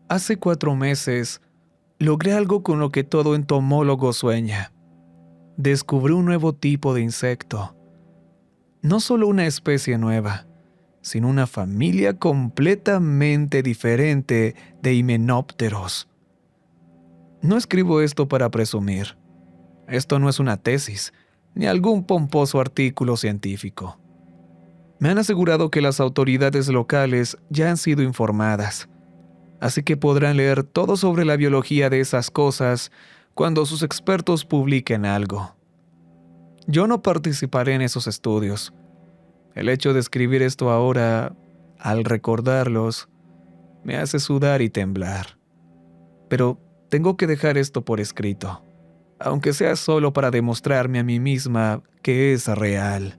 Hace 4 meses, logré algo con lo que todo entomólogo sueña. Descubrí un nuevo tipo de insecto. No solo una especie nueva, sino una familia completamente diferente de himenópteros. No escribo esto para presumir. Esto no es una tesis, ni algún pomposo artículo científico. Me han asegurado que las autoridades locales ya han sido informadas, así que podrán leer todo sobre la biología de esas cosas cuando sus expertos publiquen algo. Yo no participaré en esos estudios. El hecho de escribir esto ahora, al recordarlos, me hace sudar y temblar. Pero tengo que dejar esto por escrito, aunque sea solo para demostrarme a mí misma que es real.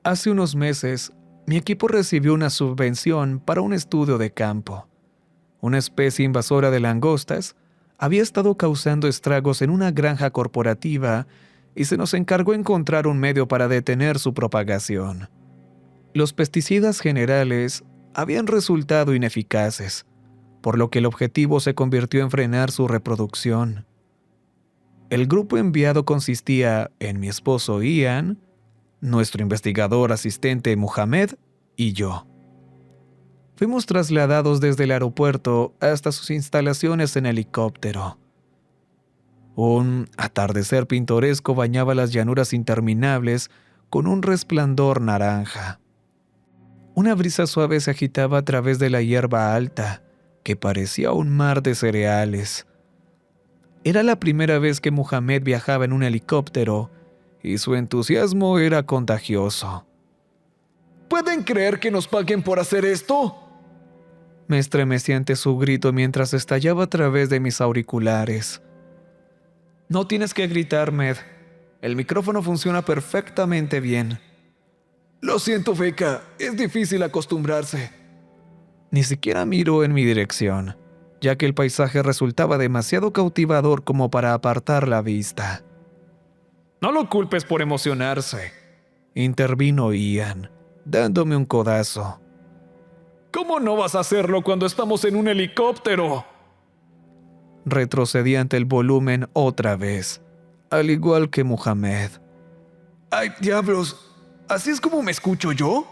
Hace unos meses, mi equipo recibió una subvención para un estudio de campo. Una especie invasora de langostas había estado causando estragos en una granja corporativa y se nos encargó encontrar un medio para detener su propagación. Los pesticidas generales habían resultado ineficaces, por lo que el objetivo se convirtió en frenar su reproducción. El grupo enviado consistía en mi esposo Ian, nuestro investigador asistente Mohamed y yo. Fuimos trasladados desde el aeropuerto hasta sus instalaciones en helicóptero. Un atardecer pintoresco bañaba las llanuras interminables con un resplandor naranja. Una brisa suave se agitaba a través de la hierba alta, que parecía un mar de cereales. Era la primera vez que Mohamed viajaba en un helicóptero, y su entusiasmo era contagioso. ¿Pueden creer que nos paguen por hacer esto? Me estremecí ante su grito mientras estallaba a través de mis auriculares. No tienes que gritar, Med. El micrófono funciona perfectamente bien. Lo siento, Becca. Es difícil acostumbrarse. Ni siquiera miró en mi dirección, ya que el paisaje resultaba demasiado cautivador como para apartar la vista. No lo culpes por emocionarse, intervino Ian, dándome un codazo. ¿Cómo no vas a hacerlo cuando estamos en un helicóptero? Retrocedí ante el volumen otra vez, al igual que Mohamed. ¡Ay, diablos! ¿Así es como me escucho yo?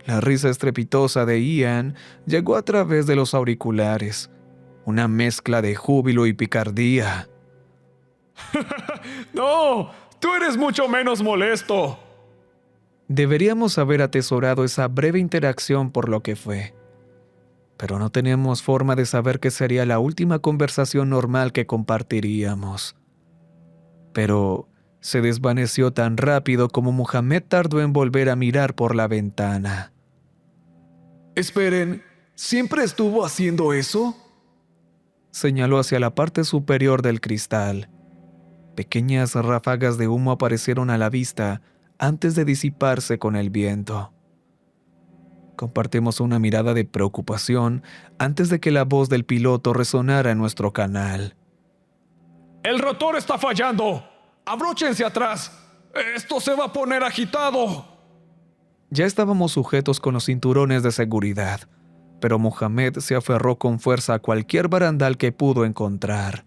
La risa estrepitosa de Ian llegó a través de los auriculares, una mezcla de júbilo y picardía. ¡No! ¡Tú eres mucho menos molesto! Deberíamos haber atesorado esa breve interacción por lo que fue. Pero no teníamos forma de saber que sería la última conversación normal que compartiríamos. Pero se desvaneció tan rápido como Mohamed tardó en volver a mirar por la ventana. Esperen, ¿siempre estuvo haciendo eso? Señaló hacia la parte superior del cristal. Pequeñas ráfagas de humo aparecieron a la vista antes de disiparse con el viento. Compartimos una mirada de preocupación antes de que la voz del piloto resonara en nuestro canal. ¡El rotor está fallando! ¡Abróchense atrás! ¡Esto se va a poner agitado! Ya estábamos sujetos con los cinturones de seguridad, pero Mohamed se aferró con fuerza a cualquier barandal que pudo encontrar.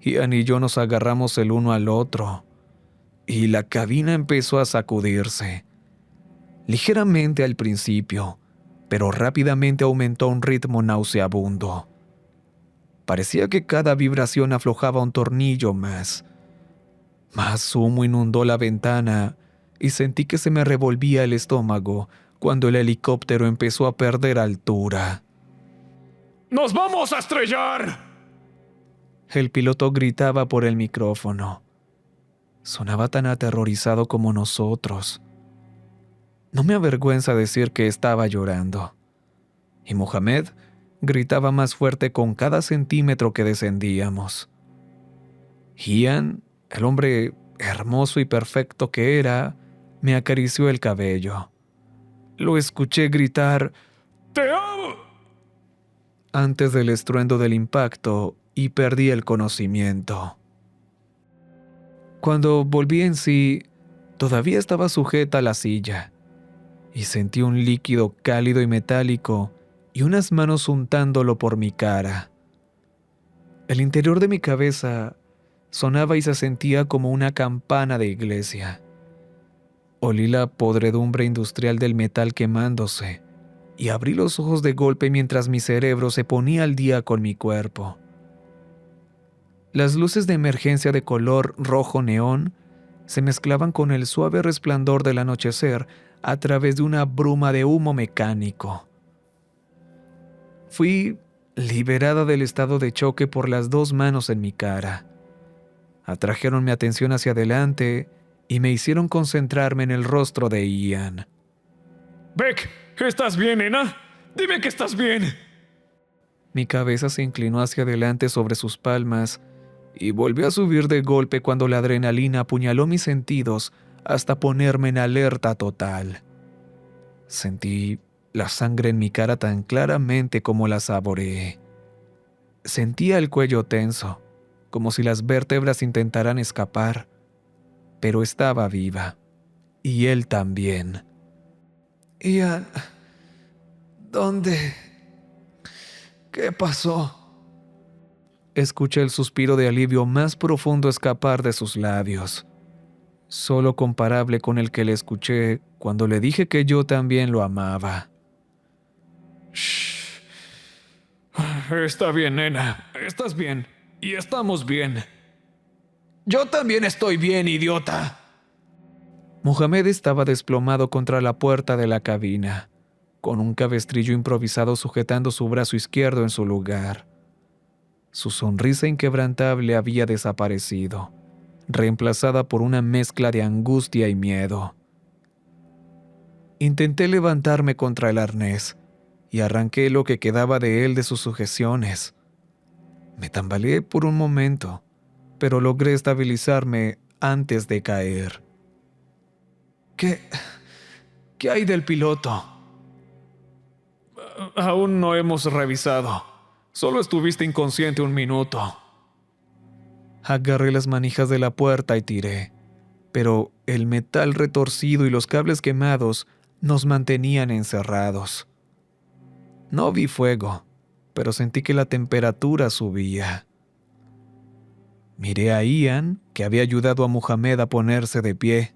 Ian y yo nos agarramos el uno al otro, y la cabina empezó a sacudirse. Ligeramente al principio, pero rápidamente aumentó a un ritmo nauseabundo. Parecía que cada vibración aflojaba un tornillo más. Más humo inundó la ventana y sentí que se me revolvía el estómago cuando el helicóptero empezó a perder altura. ¡Nos vamos a estrellar! El piloto gritaba por el micrófono. Sonaba tan aterrorizado como nosotros. No me avergüenza decir que estaba llorando. Y Mohamed gritaba más fuerte con cada centímetro que descendíamos. Ian, el hombre hermoso y perfecto que era, me acarició el cabello. Lo escuché gritar ¡Te amo! antes del estruendo del impacto y perdí el conocimiento. Cuando volví en sí, todavía estaba sujeta a la silla y sentí un líquido cálido y metálico y unas manos untándolo por mi cara. El interior de mi cabeza sonaba y se sentía como una campana de iglesia. Olí la podredumbre industrial del metal quemándose y abrí los ojos de golpe mientras mi cerebro se ponía al día con mi cuerpo. Las luces de emergencia de color rojo neón se mezclaban con el suave resplandor del anochecer a través de una bruma de humo mecánico. Fui liberada del estado de choque por las dos manos en mi cara. Atrajeron mi atención hacia adelante y me hicieron concentrarme en el rostro de Ian. Beck, ¿estás bien, nena? Dime que estás bien. Mi cabeza se inclinó hacia adelante sobre sus palmas y volvió a subir de golpe cuando la adrenalina apuñaló mis sentidos hasta ponerme en alerta total. Sentí la sangre en mi cara tan claramente como la saboreé. Sentía el cuello tenso, como si las vértebras intentaran escapar, pero estaba viva, y él también. Ian, ¿dónde? ¿Qué pasó? Escuché el suspiro de alivio más profundo escapar de sus labios, solo comparable con el que le escuché cuando le dije que yo también lo amaba. Shh. Está bien, nena. Estás bien. Y estamos bien. Yo también estoy bien, idiota. Mohamed estaba desplomado contra la puerta de la cabina, con un cabestrillo improvisado sujetando su brazo izquierdo en su lugar. Su sonrisa inquebrantable había desaparecido, reemplazada por una mezcla de angustia y miedo. Intenté levantarme contra el arnés y arranqué lo que quedaba de él de sus sujeciones. Me tambaleé por un momento, pero logré estabilizarme antes de caer. ¿Qué hay del piloto? Aún no hemos revisado. Solo estuviste inconsciente un minuto. Agarré las manijas de la puerta y tiré, pero el metal retorcido y los cables quemados nos mantenían encerrados. No vi fuego, pero sentí que la temperatura subía. Miré a Ian, que había ayudado a Mohamed a ponerse de pie.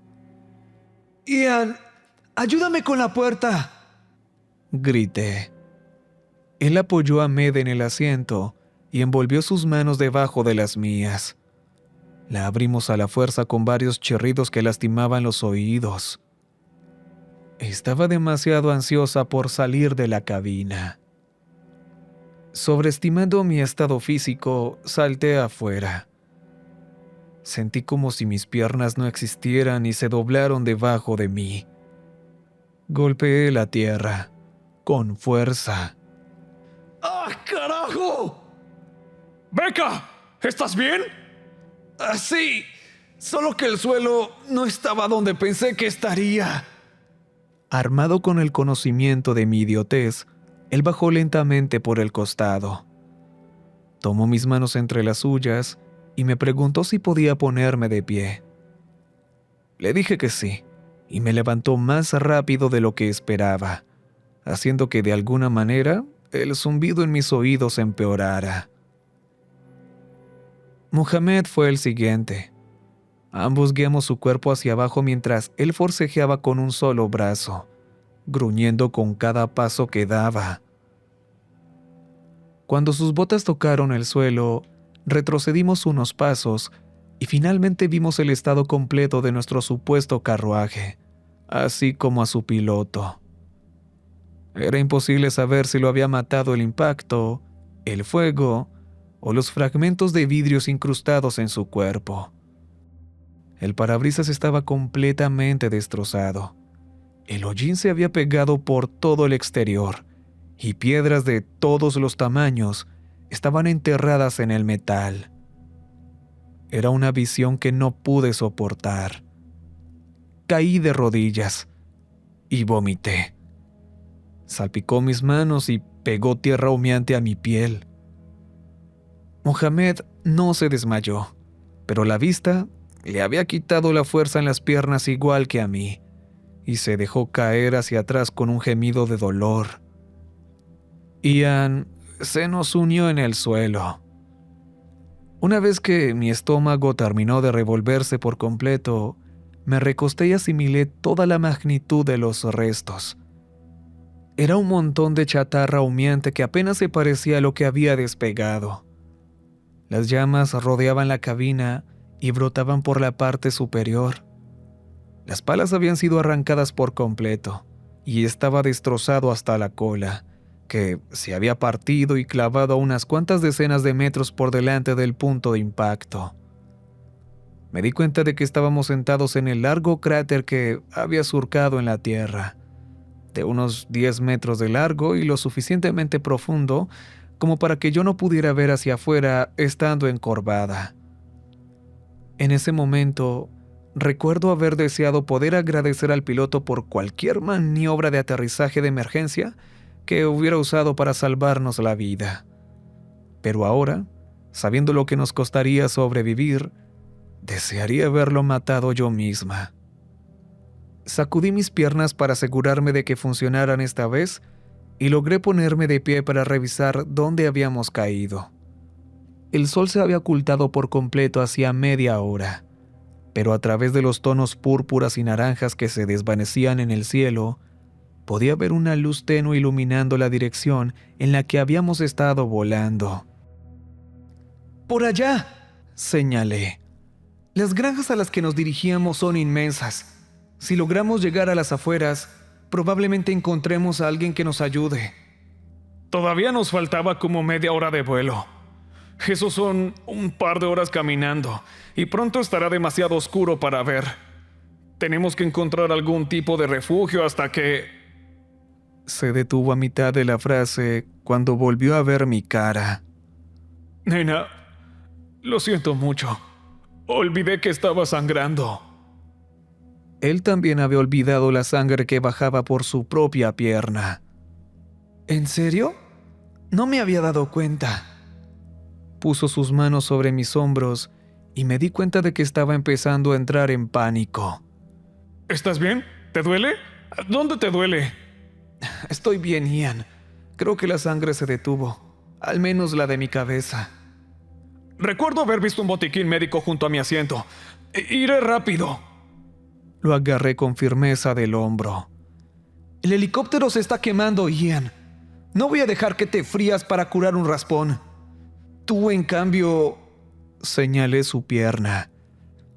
«Ian, ayúdame con la puerta», grité. Él apoyó a Med en el asiento y envolvió sus manos debajo de las mías. La abrimos a la fuerza con varios chirridos que lastimaban los oídos. Estaba demasiado ansiosa por salir de la cabina. Sobreestimando mi estado físico, salté afuera. Sentí como si mis piernas no existieran y se doblaron debajo de mí. Golpeé la tierra, con fuerza. ¡Ah, carajo! ¡Becca! ¿Estás bien? Sí, solo que el suelo no estaba donde pensé que estaría. Armado con el conocimiento de mi idiotez, él bajó lentamente por el costado. Tomó mis manos entre las suyas y me preguntó si podía ponerme de pie. Le dije que sí, y me levantó más rápido de lo que esperaba, haciendo que de alguna manera el zumbido en mis oídos empeorara. Mohamed fue el siguiente. Ambos guiamos su cuerpo hacia abajo mientras él forcejeaba con un solo brazo, gruñendo con cada paso que daba. Cuando sus botas tocaron el suelo, retrocedimos unos pasos y finalmente vimos el estado completo de nuestro supuesto carruaje, así como a su piloto. Era imposible saber si lo había matado el impacto, el fuego o los fragmentos de vidrios incrustados en su cuerpo. El parabrisas estaba completamente destrozado. El hollín se había pegado por todo el exterior y piedras de todos los tamaños estaban enterradas en el metal. Era una visión que no pude soportar. Caí de rodillas y vomité. Salpicó mis manos y pegó tierra humeante a mi piel. Mohamed no se desmayó, pero la vista le había quitado la fuerza en las piernas igual que a mí, y se dejó caer hacia atrás con un gemido de dolor. Ian se nos unió en el suelo. Una vez que mi estómago terminó de revolverse por completo, me recosté y asimilé toda la magnitud de los restos. Era un montón de chatarra humeante que apenas se parecía a lo que había despegado. Las llamas rodeaban la cabina y brotaban por la parte superior. Las palas habían sido arrancadas por completo y estaba destrozado hasta la cola, que se había partido y clavado a unas cuantas decenas de metros por delante del punto de impacto. Me di cuenta de que estábamos sentados en el largo cráter que había surcado en la tierra, de unos 10 metros de largo y lo suficientemente profundo como para que yo no pudiera ver hacia afuera estando encorvada. En ese momento, recuerdo haber deseado poder agradecer al piloto por cualquier maniobra de aterrizaje de emergencia que hubiera usado para salvarnos la vida. Pero ahora, sabiendo lo que nos costaría sobrevivir, desearía haberlo matado yo misma. Sacudí mis piernas para asegurarme de que funcionaran esta vez y logré ponerme de pie para revisar dónde habíamos caído. El sol se había ocultado por completo hacía media hora, pero a través de los tonos púrpuras y naranjas que se desvanecían en el cielo, podía ver una luz tenue iluminando la dirección en la que habíamos estado volando. «¡Por allá!», señalé. «Las granjas a las que nos dirigíamos son inmensas. Si logramos llegar a las afueras, probablemente encontremos a alguien que nos ayude». Todavía nos faltaba como media hora de vuelo. Eso son un par de horas caminando, y pronto estará demasiado oscuro para ver. Tenemos que encontrar algún tipo de refugio hasta que... Se detuvo a mitad de la frase cuando volvió a ver mi cara. Nena, lo siento mucho. Olvidé que estaba sangrando. Él también había olvidado la sangre que bajaba por su propia pierna. ¿En serio? No me había dado cuenta. Puso sus manos sobre mis hombros y me di cuenta de que estaba empezando a entrar en pánico. ¿Estás bien? ¿Te duele? ¿Dónde te duele? Estoy bien, Ian. Creo que la sangre se detuvo, al menos la de mi cabeza. Recuerdo haber visto un botiquín médico junto a mi asiento. Iré rápido. Lo agarré con firmeza del hombro. El helicóptero se está quemando, Ian. No voy a dejar que te frías para curar un raspón. Tú, en cambio... Señalé su pierna.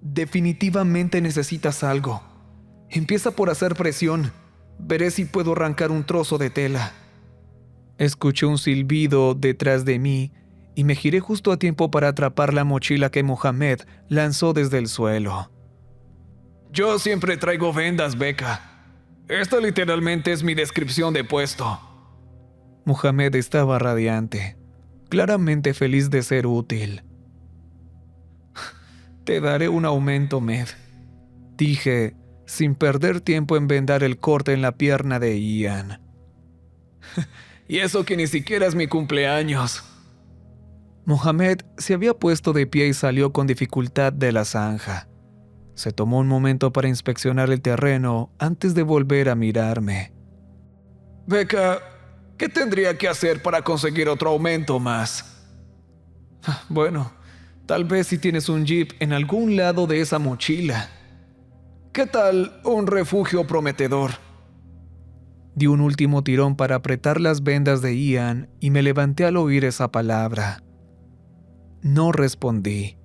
Definitivamente necesitas algo. Empieza por hacer presión. Veré si puedo arrancar un trozo de tela. Escuché un silbido detrás de mí y me giré justo a tiempo para atrapar la mochila que Mohamed lanzó desde el suelo. Yo siempre traigo vendas, Becca. Esta literalmente es mi descripción de puesto. Mohamed estaba radiante, claramente feliz de ser útil. Te daré un aumento, Med, dije, sin perder tiempo en vendar el corte en la pierna de Ian. Y eso que ni siquiera es mi cumpleaños. Mohamed se había puesto de pie y salió con dificultad de la zanja. Se tomó un momento para inspeccionar el terreno antes de volver a mirarme. Becca, ¿qué tendría que hacer para conseguir otro aumento más? Bueno, tal vez si tienes un jeep en algún lado de esa mochila. ¿Qué tal un refugio prometedor? Di un último tirón para apretar las vendas de Ian y me levanté al oír esa palabra. No respondí.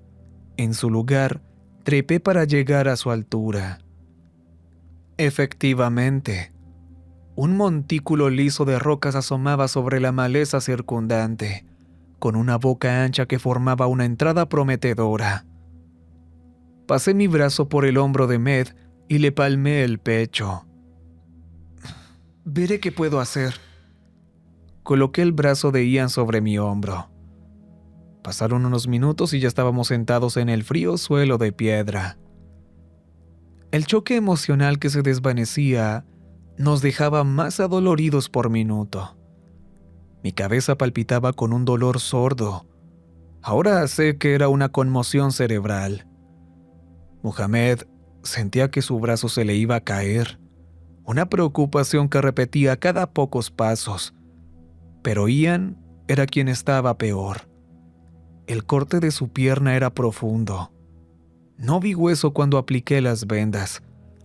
En su lugar, trepé para llegar a su altura. Efectivamente, un montículo liso de rocas asomaba sobre la maleza circundante, con una boca ancha que formaba una entrada prometedora. Pasé mi brazo por el hombro de Med y le palmé el pecho. Veré qué puedo hacer. Coloqué el brazo de Ian sobre mi hombro. Pasaron unos minutos y ya estábamos sentados en el frío suelo de piedra. El choque emocional que se desvanecía nos dejaba más adoloridos por minuto. Mi cabeza palpitaba con un dolor sordo. Ahora sé que era una conmoción cerebral. Mohamed sentía que su brazo se le iba a caer, una preocupación que repetía cada pocos pasos. Pero Ian era quien estaba peor. El corte de su pierna era profundo. No vi hueso cuando apliqué las vendas,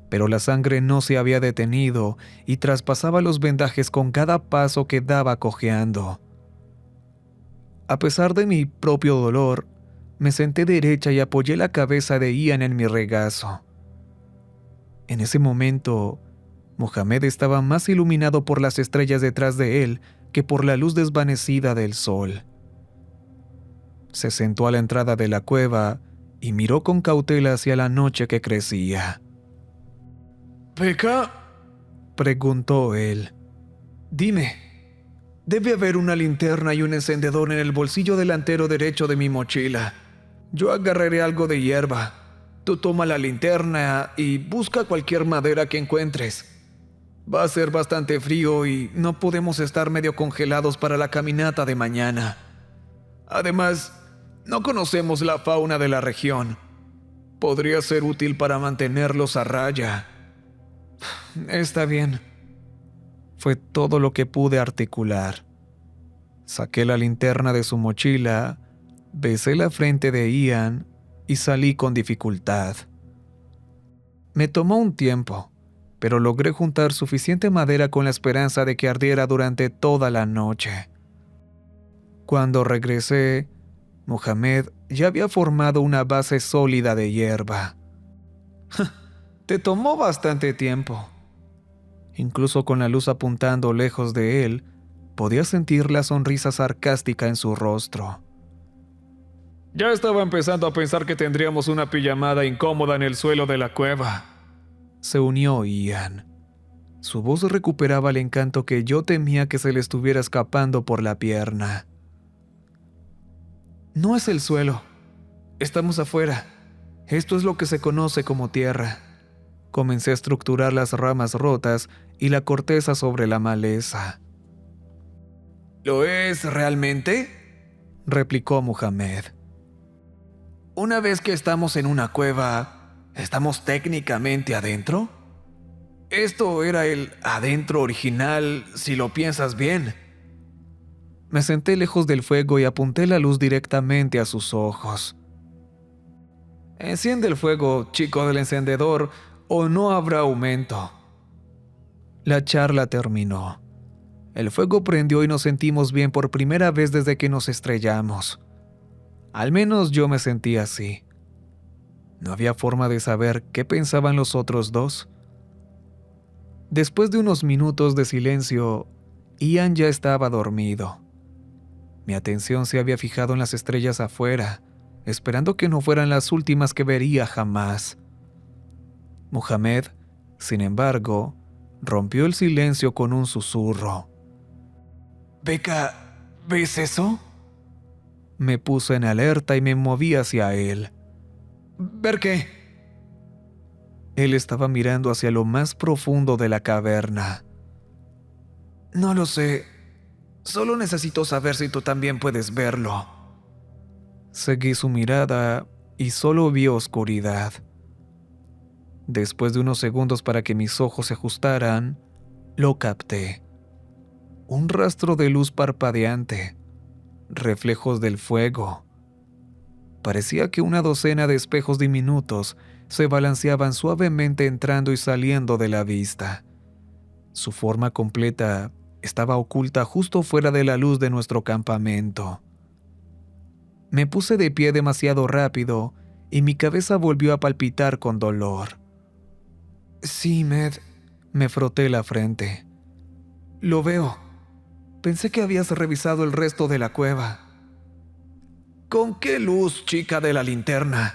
pero la sangre no se había detenido y traspasaba los vendajes con cada paso que daba cojeando. A pesar de mi propio dolor, me senté derecha y apoyé la cabeza de Ian en mi regazo. En ese momento, Mohamed estaba más iluminado por las estrellas detrás de él que por la luz desvanecida del sol. Se sentó a la entrada de la cueva y miró con cautela hacia la noche que crecía. ¿Becca? Preguntó él. Dime, debe haber una linterna y un encendedor en el bolsillo delantero derecho de mi mochila. Yo agarraré algo de hierba. Tú toma la linterna y busca cualquier madera que encuentres. Va a ser bastante frío y no podemos estar medio congelados para la caminata de mañana. Además, no conocemos la fauna de la región. Podría ser útil para mantenerlos a raya. Está bien. Fue todo lo que pude articular. Saqué la linterna de su mochila, besé la frente de Ian y salí con dificultad. Me tomó un tiempo, pero logré juntar suficiente madera con la esperanza de que ardiera durante toda la noche. Cuando regresé, Mohamed ya había formado una base sólida de hierba. Te tomó bastante tiempo. Incluso con la luz apuntando lejos de él, podía sentir la sonrisa sarcástica en su rostro. Ya estaba empezando a pensar que tendríamos una pijamada incómoda en el suelo de la cueva. Se unió Ian. Su voz recuperaba el encanto que yo temía que se le estuviera escapando por la pierna. No es el suelo. Estamos afuera. Esto es lo que se conoce como tierra. Comencé a estructurar las ramas rotas y la corteza sobre la maleza. ¿Lo es realmente?, replicó Mohamed. Una vez que estamos en una cueva, ¿estamos técnicamente adentro? Esto era el adentro original, si lo piensas bien. Me senté lejos del fuego y apunté la luz directamente a sus ojos. Enciende el fuego, chico del encendedor, o no habrá aumento. La charla terminó. El fuego prendió y nos sentimos bien por primera vez desde que nos estrellamos. Al menos yo me sentí así. No había forma de saber qué pensaban los otros dos. Después de unos minutos de silencio, Ian ya estaba dormido. Mi atención se había fijado en las estrellas afuera, esperando que no fueran las últimas que vería jamás. Mohamed, sin embargo, rompió el silencio con un susurro. «Becca, ¿ves eso?». Me puse en alerta y me moví hacia él. ¿Ver qué? Él estaba mirando hacia lo más profundo de la caverna. No lo sé. Solo necesito saber si tú también puedes verlo. Seguí su mirada y solo vi oscuridad. Después de unos segundos para que mis ojos se ajustaran, lo capté. Un rastro de luz parpadeante, reflejos del fuego. Parecía que una docena de espejos diminutos se balanceaban suavemente entrando y saliendo de la vista. Su forma completa estaba oculta justo fuera de la luz de nuestro campamento. Me puse de pie demasiado rápido y mi cabeza volvió a palpitar con dolor. Sí, Med, me froté la frente. Lo veo. Pensé que habías revisado el resto de la cueva. ¿Con qué luz, chica de la linterna?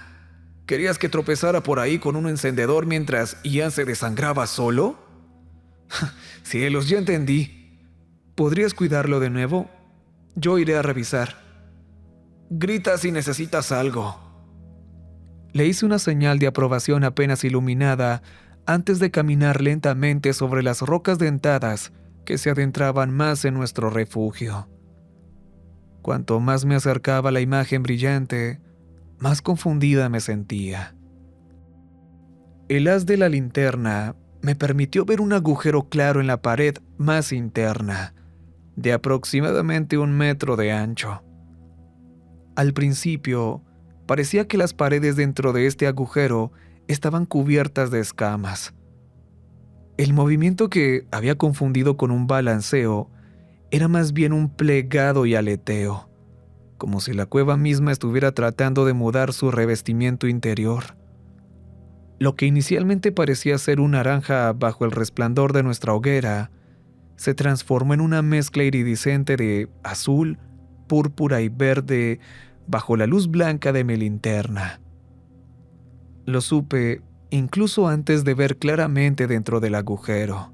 ¿Querías que tropezara por ahí con un encendedor mientras Ian se desangraba solo? Cielos, ya entendí. ¿Podrías cuidarlo de nuevo? Yo iré a revisar. Grita si necesitas algo. Le hice una señal de aprobación apenas iluminada antes de caminar lentamente sobre las rocas dentadas que se adentraban más en nuestro refugio. Cuanto más me acercaba a la imagen brillante, más confundida me sentía. El haz de la linterna me permitió ver un agujero claro en la pared más interna. de aproximadamente 1 metro de ancho. Al principio, parecía que las paredes dentro de este agujero estaban cubiertas de escamas. El movimiento que había confundido con un balanceo era más bien un plegado y aleteo, como si la cueva misma estuviera tratando de mudar su revestimiento interior. Lo que inicialmente parecía ser una naranja bajo el resplandor de nuestra hoguera, se transformó en una mezcla iridiscente de azul, púrpura y verde bajo la luz blanca de mi linterna. Lo supe incluso antes de ver claramente dentro del agujero.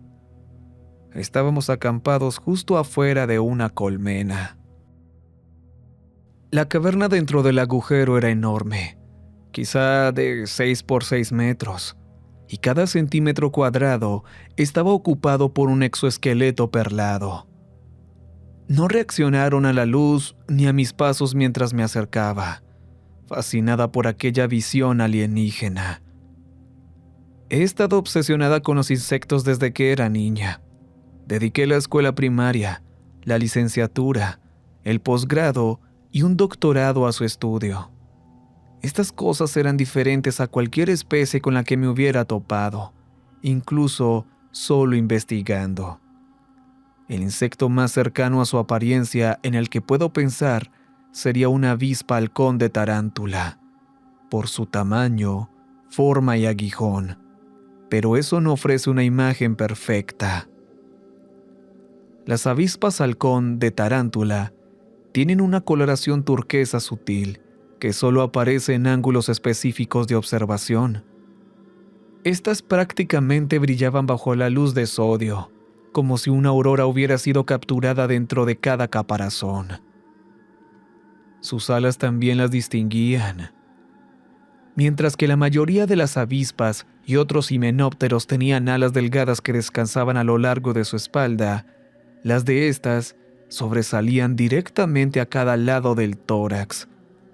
Estábamos acampados justo afuera de una colmena. La caverna dentro del agujero era enorme, quizá de 6 por 6 metros, y cada centímetro cuadrado estaba ocupado por un exoesqueleto perlado. No reaccionaron a la luz ni a mis pasos mientras me acercaba, fascinada por aquella visión alienígena. He estado obsesionada con los insectos desde que era niña. Dediqué la escuela primaria, la licenciatura, el posgrado y un doctorado a su estudio. Estas cosas eran diferentes a cualquier especie con la que me hubiera topado, incluso solo investigando. El insecto más cercano a su apariencia en el que puedo pensar sería una avispa halcón de tarántula, por su tamaño, forma y aguijón, pero eso no ofrece una imagen perfecta. Las avispas halcón de tarántula tienen una coloración turquesa sutil que solo aparece en ángulos específicos de observación. Estas prácticamente brillaban bajo la luz de sodio, como si una aurora hubiera sido capturada dentro de cada caparazón. Sus alas también las distinguían. Mientras que la mayoría de las avispas y otros himenópteros tenían alas delgadas que descansaban a lo largo de su espalda, las de estas sobresalían directamente a cada lado del tórax,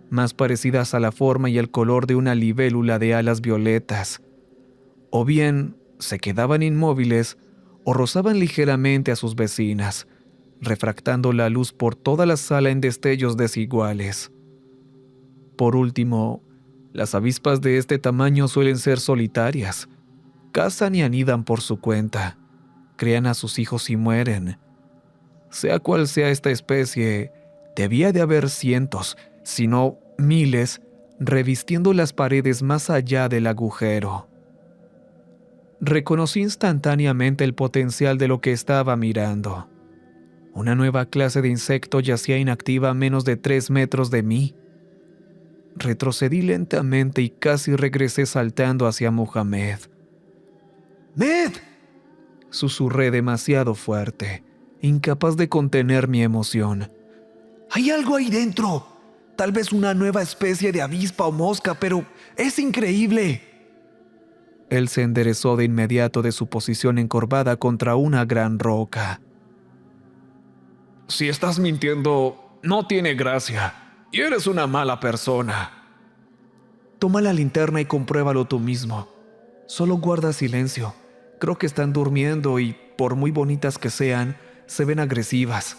más parecidas a la forma y el color de una libélula de alas violetas. O bien se quedaban inmóviles o rozaban ligeramente a sus vecinas, refractando la luz por toda la sala en destellos desiguales. Por último, las avispas de este tamaño suelen ser solitarias. Cazan y anidan por su cuenta, crían a sus hijos y mueren. Sea cual sea esta especie, debía de haber cientos, si no miles, revistiendo las paredes más allá del agujero. Reconocí instantáneamente el potencial de lo que estaba mirando. Una nueva clase de insecto yacía inactiva a menos de 3 metros de mí. Retrocedí lentamente y casi regresé saltando hacia Mohamed. ¡Med!, susurré demasiado fuerte, incapaz de contener mi emoción. ¡Hay algo ahí dentro! Tal vez una nueva especie de avispa o mosca, pero es increíble. Él se enderezó de inmediato de su posición encorvada contra una gran roca. Si estás mintiendo, no tiene gracia, y eres una mala persona. Toma la linterna y compruébalo tú mismo. Solo guarda silencio. Creo que están durmiendo y, por muy bonitas que sean, se ven agresivas.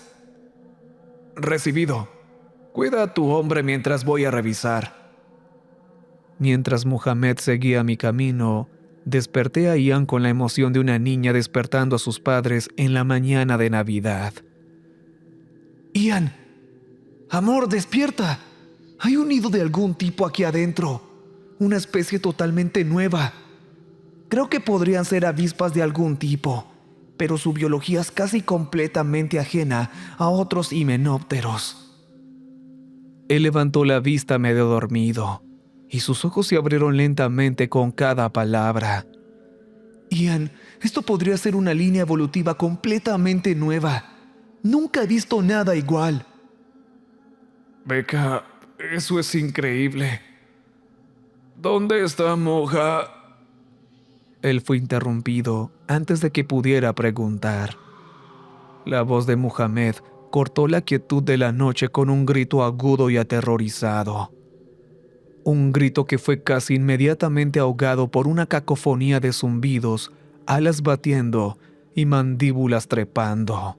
Recibido. Cuida a tu hombre mientras voy a revisar. Mientras Mohamed seguía mi camino, desperté a Ian con la emoción de una niña despertando a sus padres en la mañana de Navidad. Ian, amor, despierta. Hay un nido de algún tipo aquí adentro. Una especie totalmente nueva. Creo que podrían ser avispas de algún tipo, pero su biología es casi completamente ajena a otros himenópteros. Él levantó la vista medio dormido, y sus ojos se abrieron lentamente con cada palabra. Ian, esto podría ser una línea evolutiva completamente nueva. Nunca he visto nada igual. Becca, eso es increíble. ¿Dónde está Moja? Él fue interrumpido antes de que pudiera preguntar. La voz de Mohamed cortó la quietud de la noche con un grito agudo y aterrorizado. Un grito que fue casi inmediatamente ahogado por una cacofonía de zumbidos, alas batiendo y mandíbulas trepando.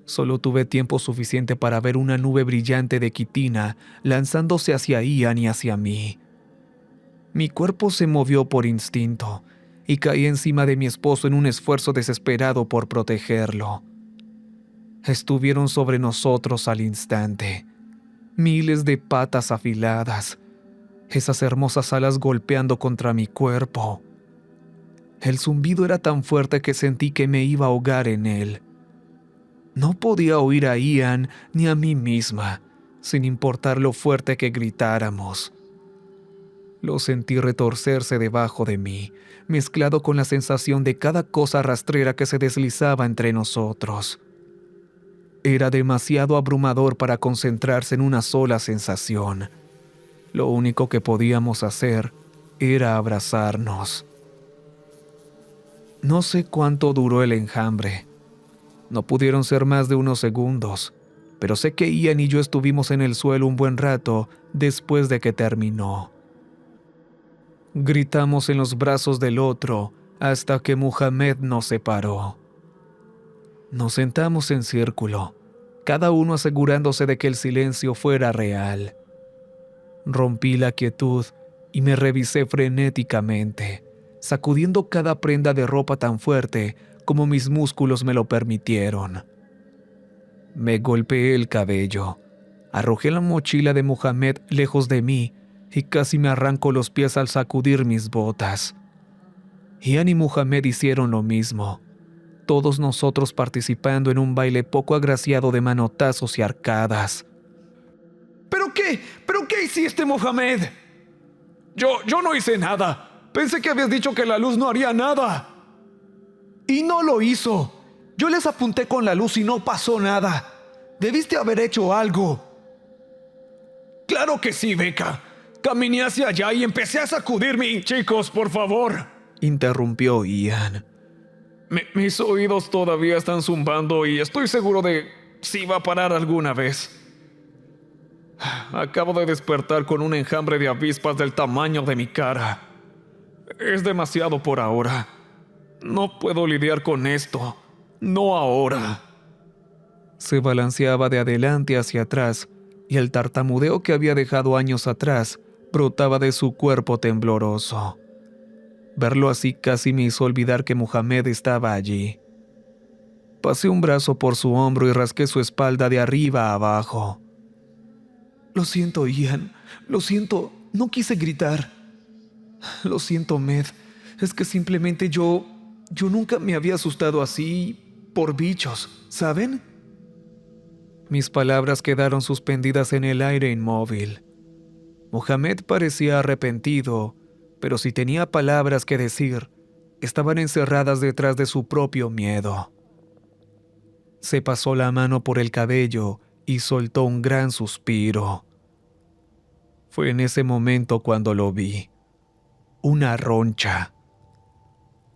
Solo tuve tiempo suficiente para ver una nube brillante de quitina lanzándose hacia Ian y hacia mí. Mi cuerpo se movió por instinto y caí encima de mi esposo en un esfuerzo desesperado por protegerlo. Estuvieron sobre nosotros al instante. Miles de patas afiladas, esas hermosas alas golpeando contra mi cuerpo. El zumbido era tan fuerte que sentí que me iba a ahogar en él. No podía oír a Ian ni a mí misma, sin importar lo fuerte que gritáramos. Lo sentí retorcerse debajo de mí, mezclado con la sensación de cada cosa rastrera que se deslizaba entre nosotros. Era demasiado abrumador para concentrarse en una sola sensación. Lo único que podíamos hacer era abrazarnos. No sé cuánto duró el enjambre. No pudieron ser más de unos segundos, pero sé que Ian y yo estuvimos en el suelo un buen rato después de que terminó. Gritamos en los brazos del otro hasta que Muhammad nos separó. Nos sentamos en círculo, cada uno asegurándose de que el silencio fuera real. Rompí la quietud y me revisé frenéticamente, sacudiendo cada prenda de ropa tan fuerte como mis músculos me lo permitieron. Me golpeé el cabello, arrojé la mochila de Muhammad lejos de mí y casi me arranco los pies al sacudir mis botas. Ian y Muhammad hicieron lo mismo, todos nosotros participando en un baile poco agraciado de manotazos y arcadas. ¿Pero qué? ¿Pero qué hiciste, Mohamed? Yo no hice nada. Pensé que habías dicho que la luz no haría nada. Y no lo hizo. Yo les apunté con la luz y no pasó nada. Debiste haber hecho algo. Claro que sí, Becca. Caminé hacia allá y empecé a sacudirme. Chicos, por favor, interrumpió Ian. Mis oídos todavía están zumbando y estoy seguro de si va a parar alguna vez. Acabo de despertar con un enjambre de avispas del tamaño de mi cara. Es demasiado por ahora. No puedo lidiar con esto. No ahora. Se balanceaba de adelante hacia atrás y el tartamudeo que había dejado años atrás brotaba de su cuerpo tembloroso. Verlo así casi me hizo olvidar que Muhammad estaba allí. Pasé un brazo por su hombro y rasqué su espalda de arriba a abajo. Lo siento, Ian. Lo siento. No quise gritar. Lo siento, Med. Es que simplemente yo nunca me había asustado así por bichos, ¿saben? Mis palabras quedaron suspendidas en el aire inmóvil. Muhammad parecía arrepentido, pero si tenía palabras que decir, estaban encerradas detrás de su propio miedo. Se pasó la mano por el cabello y soltó un gran suspiro. Fue en ese momento cuando lo vi. Una roncha.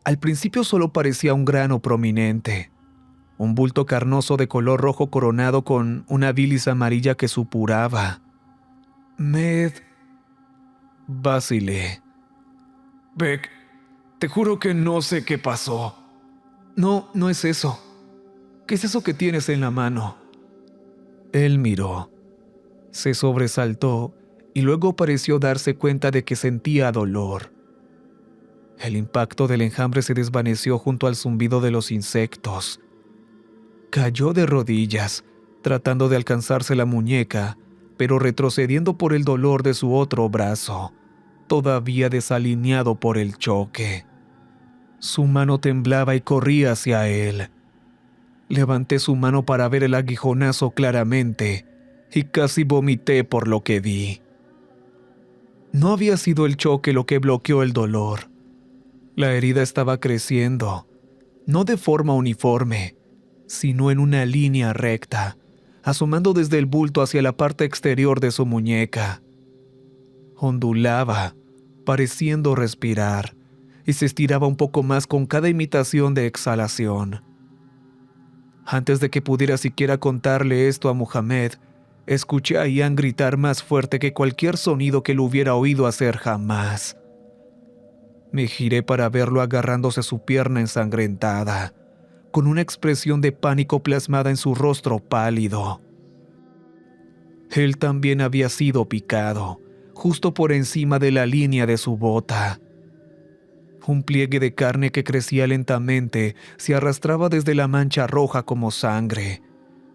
Al principio solo parecía un grano prominente, un bulto carnoso de color rojo coronado con una bilis amarilla que supuraba. Med, vacilé. Beck, te juro que no sé qué pasó. No es eso. ¿Qué es eso que tienes en la mano? Él miró. Se sobresaltó y luego pareció darse cuenta de que sentía dolor. El impacto del enjambre se desvaneció junto al zumbido de los insectos. Cayó de rodillas, tratando de alcanzarse la muñeca, pero retrocediendo por el dolor de su otro brazo, todavía desalineado por el choque. Su mano temblaba y corría hacia él. Levanté su mano para ver el aguijonazo claramente y casi vomité por lo que vi. No había sido el choque lo que bloqueó el dolor. La herida estaba creciendo, no de forma uniforme, sino en una línea recta, asomando desde el bulto hacia la parte exterior de su muñeca. Ondulaba, pareciendo respirar, y se estiraba un poco más con cada imitación de exhalación. Antes de que pudiera siquiera contarle esto a Muhammad, escuché a Ian gritar más fuerte que cualquier sonido que lo hubiera oído hacer jamás. Me giré para verlo agarrándose su pierna ensangrentada, con una expresión de pánico plasmada en su rostro pálido. Él también había sido picado, justo por encima de la línea de su bota. Un pliegue de carne que crecía lentamente se arrastraba desde la mancha roja como sangre,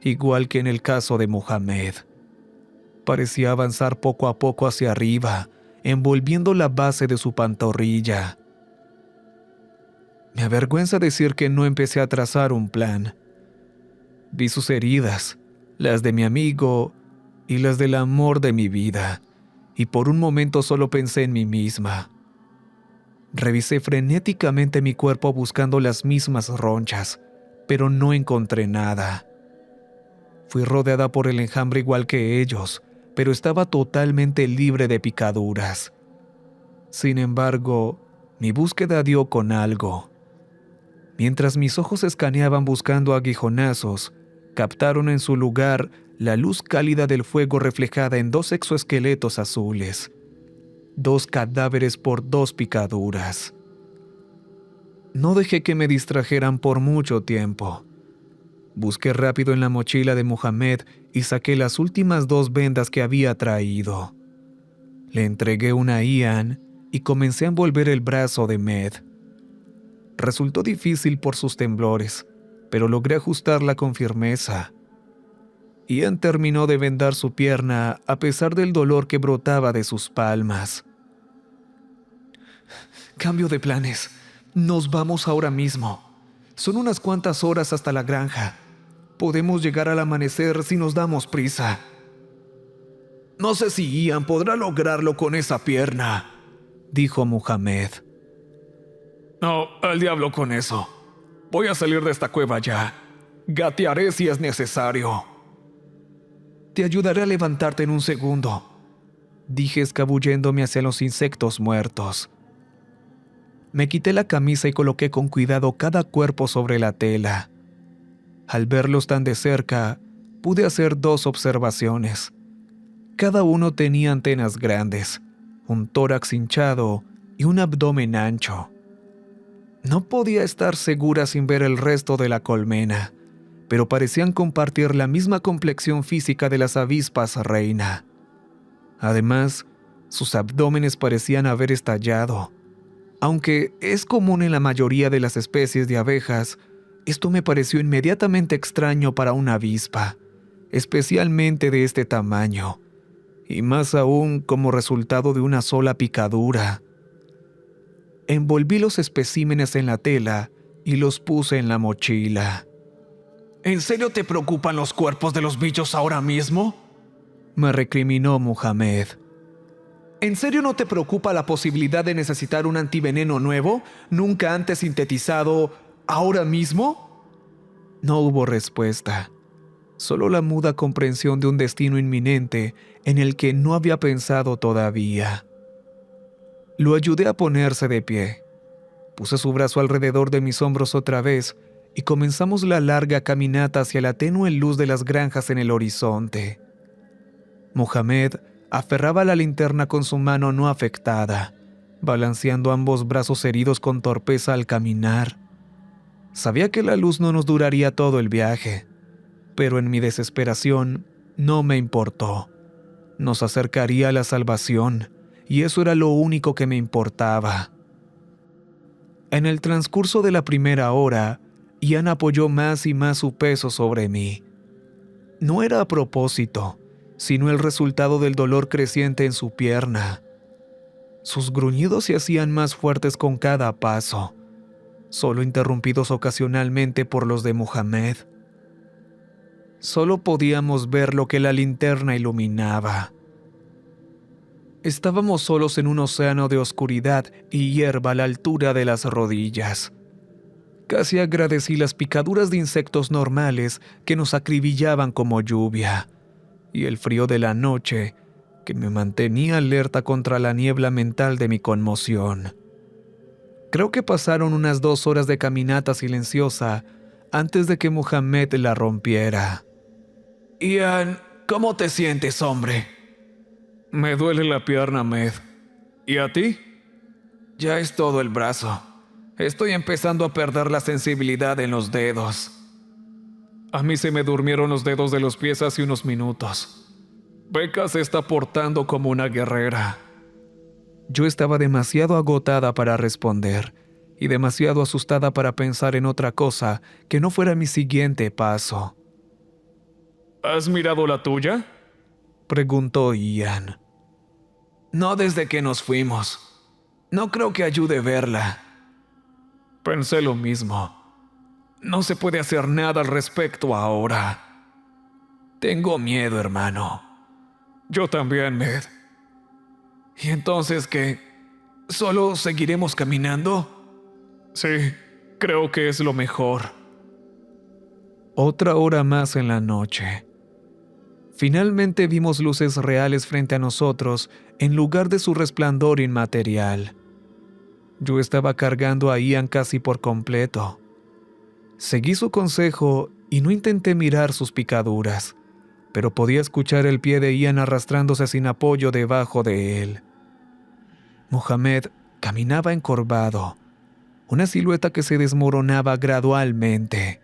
igual que en el caso de Mohamed. Parecía avanzar poco a poco hacia arriba, envolviendo la base de su pantorrilla. Me avergüenza decir que no empecé a trazar un plan. Vi sus heridas, las de mi amigo y las del amor de mi vida, y por un momento solo pensé en mí misma. Revisé frenéticamente mi cuerpo buscando las mismas ronchas, pero no encontré nada. Fui rodeada por el enjambre igual que ellos, pero estaba totalmente libre de picaduras. Sin embargo, mi búsqueda dio con algo. Mientras mis ojos escaneaban buscando aguijonazos, captaron en su lugar la luz cálida del fuego reflejada en 2 exoesqueletos azules. 2 cadáveres por 2 picaduras. No dejé que me distrajeran por mucho tiempo. Busqué rápido en la mochila de Mohamed y saqué las últimas 2 vendas que había traído. Le entregué una a Ian y comencé a envolver el brazo de Med. Resultó difícil por sus temblores, pero logré ajustarla con firmeza. Ian terminó de vendar su pierna a pesar del dolor que brotaba de sus palmas. Cambio de planes. Nos vamos ahora mismo. Son unas cuantas horas hasta la granja. Podemos llegar al amanecer si nos damos prisa. No sé si Ian podrá lograrlo con esa pierna, dijo Mohamed. No, al diablo con eso. Voy a salir de esta cueva ya. Gatearé si es necesario. Te ayudaré a levantarte en un segundo, dije escabulléndome hacia los insectos muertos. Me quité la camisa y coloqué con cuidado cada cuerpo sobre la tela. Al verlos tan de cerca, pude hacer 2 observaciones. Cada uno tenía antenas grandes, un tórax hinchado y un abdomen ancho. No podía estar segura sin ver el resto de la colmena, pero parecían compartir la misma complexión física de las avispas reina. Además, sus abdómenes parecían haber estallado. Aunque es común en la mayoría de las especies de abejas, esto me pareció inmediatamente extraño para una avispa, especialmente de este tamaño, y más aún como resultado de una sola picadura. Envolví los especímenes en la tela y los puse en la mochila. ¿En serio te preocupan los cuerpos de los bichos ahora mismo?, me recriminó Mohamed. ¿En serio no te preocupa la posibilidad de necesitar un antiveneno nuevo, nunca antes sintetizado, ahora mismo? No hubo respuesta, solo la muda comprensión de un destino inminente en el que no había pensado todavía. Lo ayudé a ponerse de pie. Puse su brazo alrededor de mis hombros otra vez y comenzamos la larga caminata hacia la tenue luz de las granjas en el horizonte. Mohamed aferraba la linterna con su mano no afectada, balanceando ambos brazos heridos con torpeza al caminar. Sabía que la luz no nos duraría todo el viaje, pero en mi desesperación no me importó. Nos acercaría a la salvación, y eso era lo único que me importaba. En el transcurso de la primera hora, Ian apoyó más y más su peso sobre mí. No era a propósito, sino el resultado del dolor creciente en su pierna. Sus gruñidos se hacían más fuertes con cada paso, solo interrumpidos ocasionalmente por los de Mohamed. Solo podíamos ver lo que la linterna iluminaba. Estábamos solos en un océano de oscuridad y hierba a la altura de las rodillas. Casi agradecí las picaduras de insectos normales que nos acribillaban como lluvia, y el frío de la noche que me mantenía alerta contra la niebla mental de mi conmoción. Creo que pasaron unas 2 horas de caminata silenciosa antes de que Mohamed la rompiera. Ian, ¿cómo te sientes, hombre? Me duele la pierna, Med. ¿Y a ti? Ya es todo el brazo. Estoy empezando a perder la sensibilidad en los dedos. A mí se me durmieron los dedos de los pies hace unos minutos. Becca se está portando como una guerrera. Yo estaba demasiado agotada para responder y demasiado asustada para pensar en otra cosa que no fuera mi siguiente paso. ¿Has mirado la tuya? Preguntó Ian. No desde que nos fuimos. No creo que ayude verla. Pensé lo mismo. No se puede hacer nada al respecto ahora. Tengo miedo, hermano. Yo también, Med. ¿Y entonces qué? ¿Solo seguiremos caminando? Sí, creo que es lo mejor. Otra hora más en la noche. Finalmente vimos luces reales frente a nosotros en lugar de su resplandor inmaterial. Yo estaba cargando a Ian casi por completo. Seguí su consejo y no intenté mirar sus picaduras, pero podía escuchar el pie de Ian arrastrándose sin apoyo debajo de él. Mohamed caminaba encorvado, una silueta que se desmoronaba gradualmente,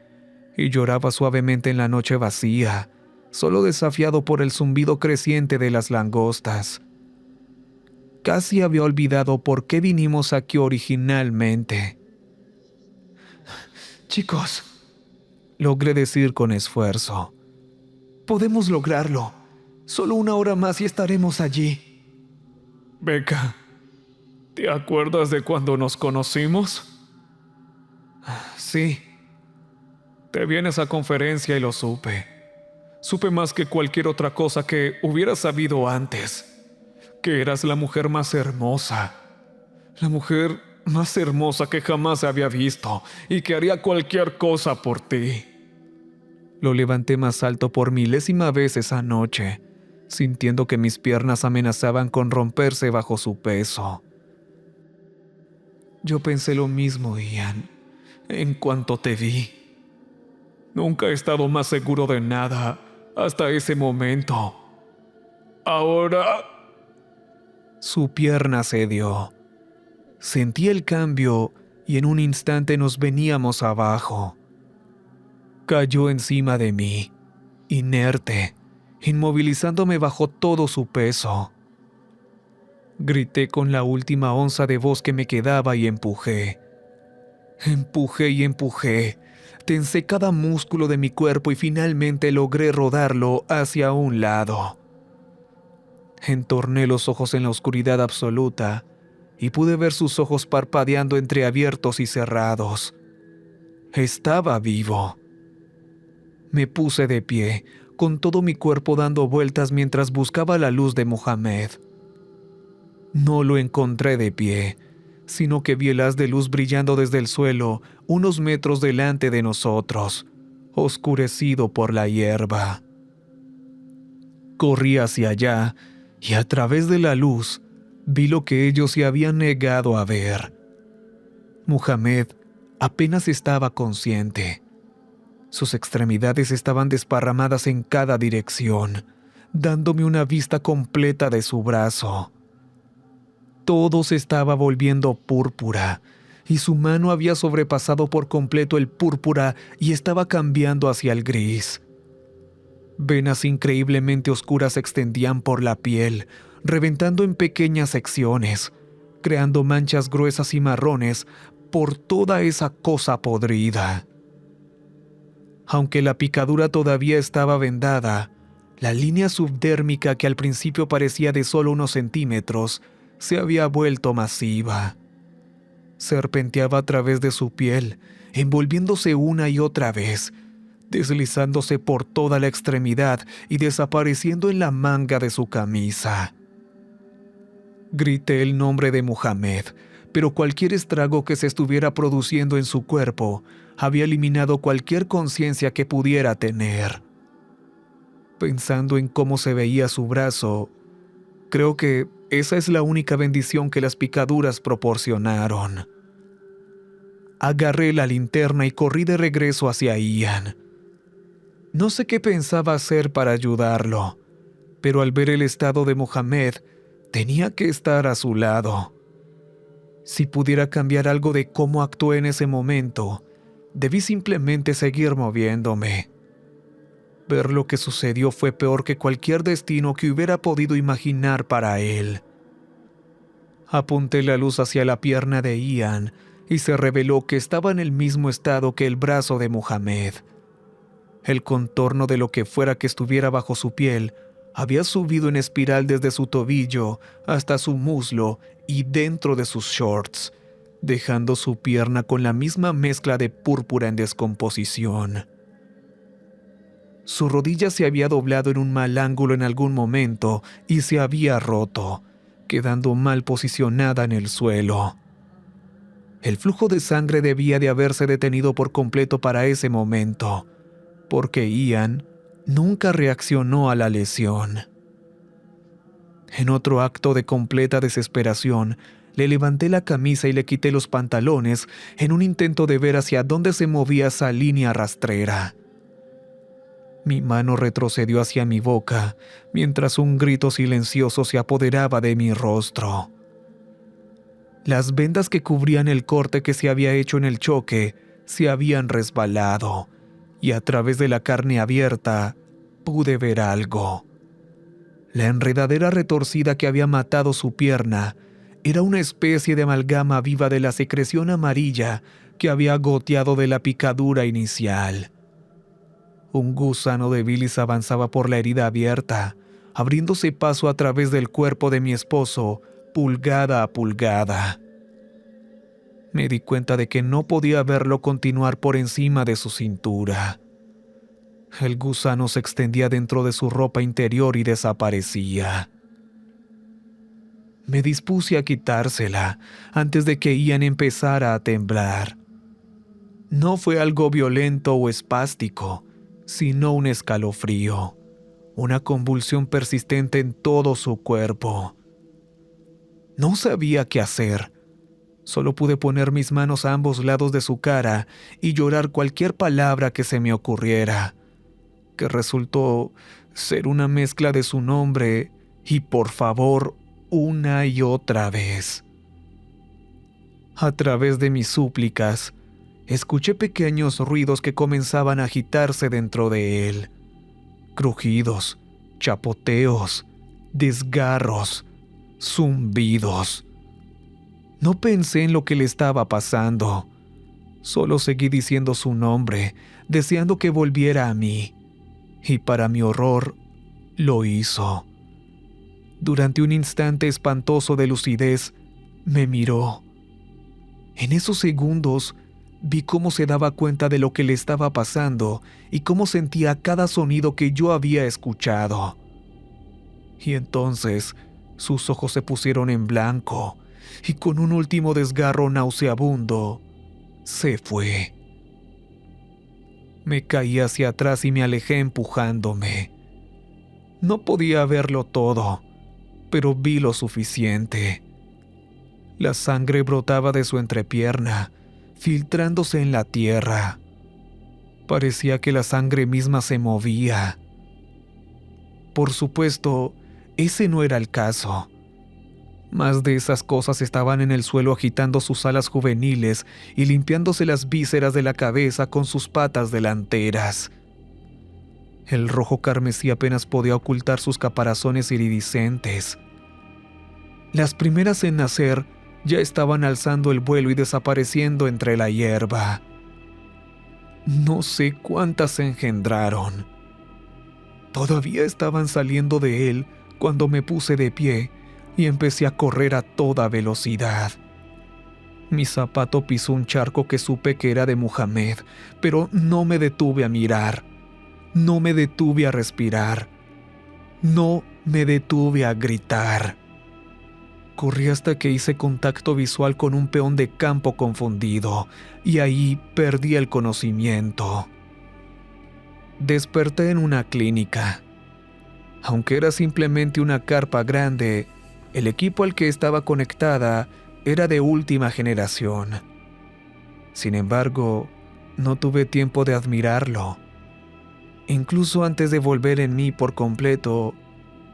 y lloraba suavemente en la noche vacía, solo desafiado por el zumbido creciente de las langostas. Casi había olvidado por qué vinimos aquí originalmente. Chicos, Logré decir con esfuerzo. podemos lograrlo. Solo una hora más y estaremos allí. Becca, ¿te acuerdas de cuando nos conocimos? Sí, Te vi en esa conferencia y lo supe. Supe más que cualquier otra cosa que hubiera sabido antes. Que eras la mujer más hermosa. La mujer más hermosa que jamás había visto y que haría cualquier cosa por ti. Lo levanté más alto por milésima vez esa noche, sintiendo que mis piernas amenazaban con romperse bajo su peso. yo pensé lo mismo, Ian, en cuanto te vi. Nunca he estado más seguro de nada hasta ese momento. Ahora... Su pierna cedió. Sentí el cambio y en un instante nos veníamos abajo. Cayó encima de mí, inerte, inmovilizándome bajo todo su peso. Grité con la última onza de voz que me quedaba y empujé. Empujé y empujé. Tensé cada músculo de mi cuerpo y finalmente logré rodarlo hacia un lado. Entorné los ojos en la oscuridad absoluta y pude ver sus ojos parpadeando entre abiertos y cerrados. Estaba vivo. Me puse de pie, con todo mi cuerpo dando vueltas mientras buscaba la luz de Mohamed. No lo encontré de pie, sino que vi el haz de luz brillando desde el suelo unos metros delante de nosotros, oscurecido por la hierba. Corrí hacia allá y a través de la luz vi lo que ellos se habían negado a ver. Mohamed apenas estaba consciente. Sus extremidades estaban desparramadas en cada dirección, dándome una vista completa de su brazo. Todo se estaba volviendo púrpura, y su mano había sobrepasado por completo el púrpura y estaba cambiando hacia el gris. Venas increíblemente oscuras se extendían por la piel, reventando en pequeñas secciones, creando manchas gruesas y marrones por toda esa cosa podrida. Aunque la picadura todavía estaba vendada, la línea subdérmica que al principio parecía de solo unos centímetros se había vuelto masiva. Serpenteaba a través de su piel, envolviéndose una y otra vez, deslizándose por toda la extremidad y desapareciendo en la manga de su camisa. Grité el nombre de Mohamed, pero cualquier estrago que se estuviera produciendo en su cuerpo había eliminado cualquier conciencia que pudiera tener. Pensando en cómo se veía su brazo, creo que esa es la única bendición que las picaduras proporcionaron. Agarré la linterna y corrí de regreso hacia Ian. No sé qué pensaba hacer para ayudarlo, pero al ver el estado de Mohamed, tenía que estar a su lado. Si pudiera cambiar algo de cómo actué en ese momento, debí simplemente seguir moviéndome. Ver lo que sucedió fue peor que cualquier destino que hubiera podido imaginar para él. Apunté la luz hacia la pierna de Ian y se reveló que estaba en el mismo estado que el brazo de Mohamed. El contorno de lo que fuera que estuviera bajo su piel había subido en espiral desde su tobillo hasta su muslo y dentro de sus shorts, dejando su pierna con la misma mezcla de púrpura en descomposición. Su rodilla se había doblado en un mal ángulo en algún momento y se había roto, quedando mal posicionada en el suelo. El flujo de sangre debía de haberse detenido por completo para ese momento, porque Ian nunca reaccionó a la lesión. En otro acto de completa desesperación, le levanté la camisa y le quité los pantalones en un intento de ver hacia dónde se movía esa línea rastrera. Mi mano retrocedió hacia mi boca, mientras un grito silencioso se apoderaba de mi rostro. Las vendas que cubrían el corte que se había hecho en el choque se habían resbalado, y a través de la carne abierta pude ver algo. La enredadera retorcida que había matado su pierna era una especie de amalgama viva de la secreción amarilla que había goteado de la picadura inicial. Un gusano de bilis avanzaba por la herida abierta, abriéndose paso a través del cuerpo de mi esposo, pulgada a pulgada. Me di cuenta de que no podía verlo continuar por encima de su cintura. El gusano se extendía dentro de su ropa interior y desaparecía. Me dispuse a quitársela antes de que Ian empezara a temblar. No fue algo violento o espástico, sino un escalofrío, una convulsión persistente en todo su cuerpo. No sabía qué hacer. Solo pude poner mis manos a ambos lados de su cara y llorar cualquier palabra que se me ocurriera, que resultó ser una mezcla de su nombre y por favor una y otra vez. A través de mis súplicas, escuché pequeños ruidos que comenzaban a agitarse dentro de él. Crujidos, chapoteos, desgarros, zumbidos. No pensé en lo que le estaba pasando. Solo seguí diciendo su nombre, deseando que volviera a mí. Y para mi horror, lo hizo. Durante un instante espantoso de lucidez, me miró. En esos segundos, vi cómo se daba cuenta de lo que le estaba pasando y cómo sentía cada sonido que yo había escuchado. Y entonces, sus ojos se pusieron en blanco y con un último desgarro nauseabundo, se fue. Me caí hacia atrás y me alejé empujándome. No podía verlo todo, pero vi lo suficiente. La sangre brotaba de su entrepierna, filtrándose en la tierra. Parecía que la sangre misma se movía. Por supuesto, ese no era el caso. Más de esas cosas estaban en el suelo agitando sus alas juveniles y limpiándose las vísceras de la cabeza con sus patas delanteras. El rojo carmesí apenas podía ocultar sus caparazones iridiscentes. Las primeras en nacer ya estaban alzando el vuelo y desapareciendo entre la hierba. No sé cuántas se engendraron. Todavía estaban saliendo de él cuando me puse de pie y empecé a correr a toda velocidad. Mi zapato pisó un charco que supe que era de Mohamed, pero no me detuve a mirar. No me detuve a respirar. No me detuve a gritar. Corrí hasta que hice contacto visual con un peón de campo confundido, y ahí perdí el conocimiento. Desperté en una clínica. Aunque era simplemente una carpa grande, el equipo al que estaba conectada era de última generación. Sin embargo, no tuve tiempo de admirarlo. Incluso antes de volver en mí por completo,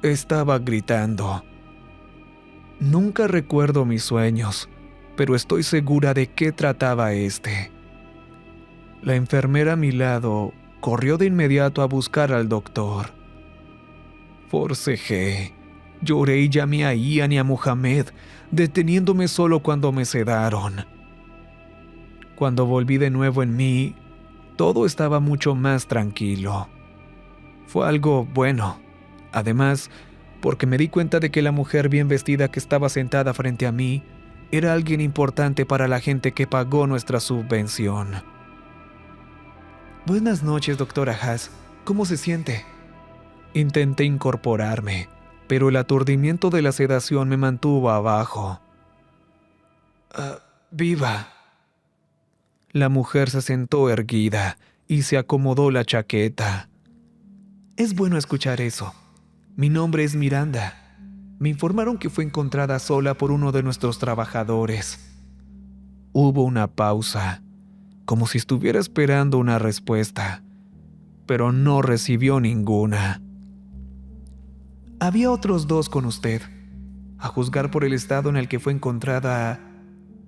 estaba gritando. Nunca recuerdo mis sueños, pero estoy segura de qué trataba este. La enfermera a mi lado corrió de inmediato a buscar al doctor. Forcejé, lloré y llamé a Ian y a Mohamed, deteniéndome solo cuando me sedaron. Cuando volví de nuevo en mí, todo estaba mucho más tranquilo. Fue algo bueno. Además, porque me di cuenta de que la mujer bien vestida que estaba sentada frente a mí era alguien importante para la gente que pagó nuestra subvención. Buenas noches, doctora Haas. ¿Cómo se siente? Intenté incorporarme, pero el aturdimiento de la sedación me mantuvo abajo. Viva. La mujer se sentó erguida y se acomodó la chaqueta. Es bueno escuchar eso. Mi nombre es Miranda. Me informaron que fue encontrada sola por uno de nuestros trabajadores. Hubo una pausa, como si estuviera esperando una respuesta, pero no recibió ninguna. Había otros 2 con usted. A juzgar por el estado en el que fue encontrada,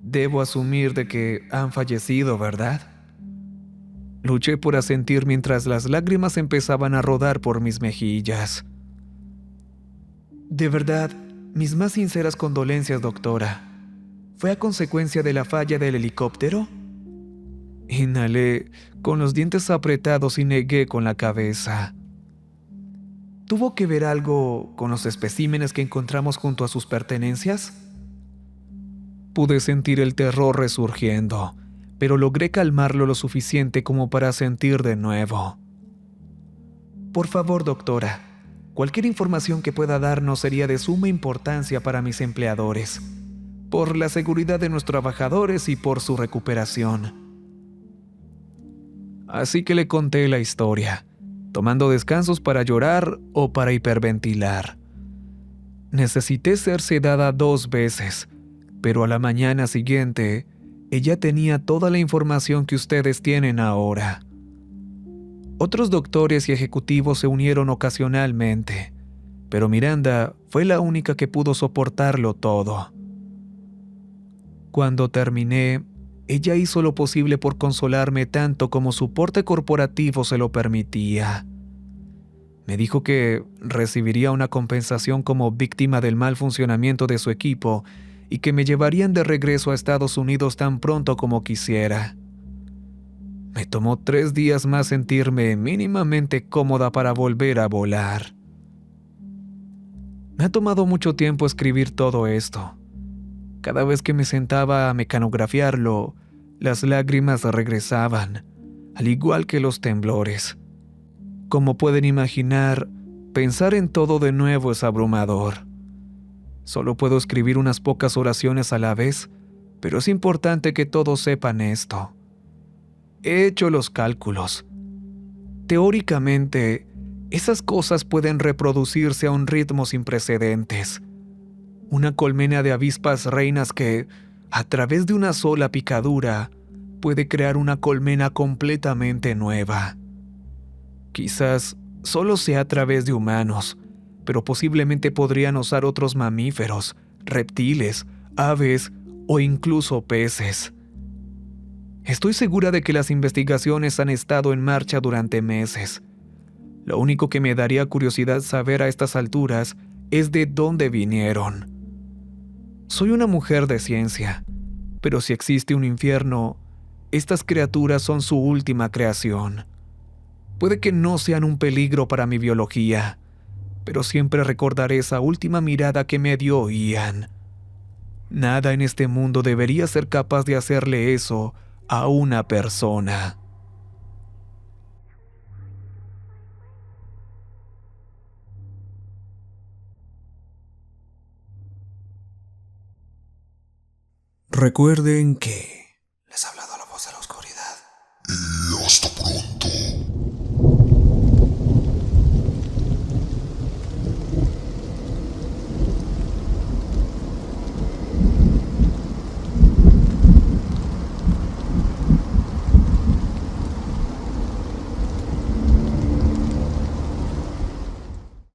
debo asumir de que han fallecido, ¿verdad? Luché por asentir mientras las lágrimas empezaban a rodar por mis mejillas. De verdad, mis más sinceras condolencias, doctora. ¿Fue a consecuencia de la falla del helicóptero? Inhalé con los dientes apretados y negué con la cabeza. ¿Tuvo que ver algo con los especímenes que encontramos junto a sus pertenencias? Pude sentir el terror resurgiendo, pero logré calmarlo lo suficiente como para sentir de nuevo. Por favor, doctora, cualquier información que pueda darnos sería de suma importancia para mis empleadores, por la seguridad de nuestros trabajadores y por su recuperación. Así que le conté la historia, tomando descansos para llorar o para hiperventilar. Necesité ser sedada 2 veces, pero a la mañana siguiente, ella tenía toda la información que ustedes tienen ahora. Otros doctores y ejecutivos se unieron ocasionalmente, pero Miranda fue la única que pudo soportarlo todo. Cuando terminé, ella hizo lo posible por consolarme tanto como su porte corporativo se lo permitía. Me dijo que recibiría una compensación como víctima del mal funcionamiento de su equipo y que me llevarían de regreso a Estados Unidos tan pronto como quisiera. Me tomó 3 días más sentirme mínimamente cómoda para volver a volar. Me ha tomado mucho tiempo escribir todo esto. Cada vez que me sentaba a mecanografiarlo, las lágrimas regresaban, al igual que los temblores. Como pueden imaginar, pensar en todo de nuevo es abrumador. Solo puedo escribir unas pocas oraciones a la vez, pero es importante que todos sepan esto. He hecho los cálculos. Teóricamente, esas cosas pueden reproducirse a un ritmo sin precedentes. Una colmena de avispas reinas que, a través de una sola picadura, puede crear una colmena completamente nueva. Quizás solo sea a través de humanos, pero posiblemente podrían usar otros mamíferos, reptiles, aves o incluso peces. Estoy segura de que las investigaciones han estado en marcha durante meses. Lo único que me daría curiosidad saber a estas alturas es de dónde vinieron. Soy una mujer de ciencia, pero si existe un infierno, estas criaturas son su última creación. Puede que no sean un peligro para mi biología, pero siempre recordaré esa última mirada que me dio Ian. Nada en este mundo debería ser capaz de hacerle eso a una persona. Recuerden que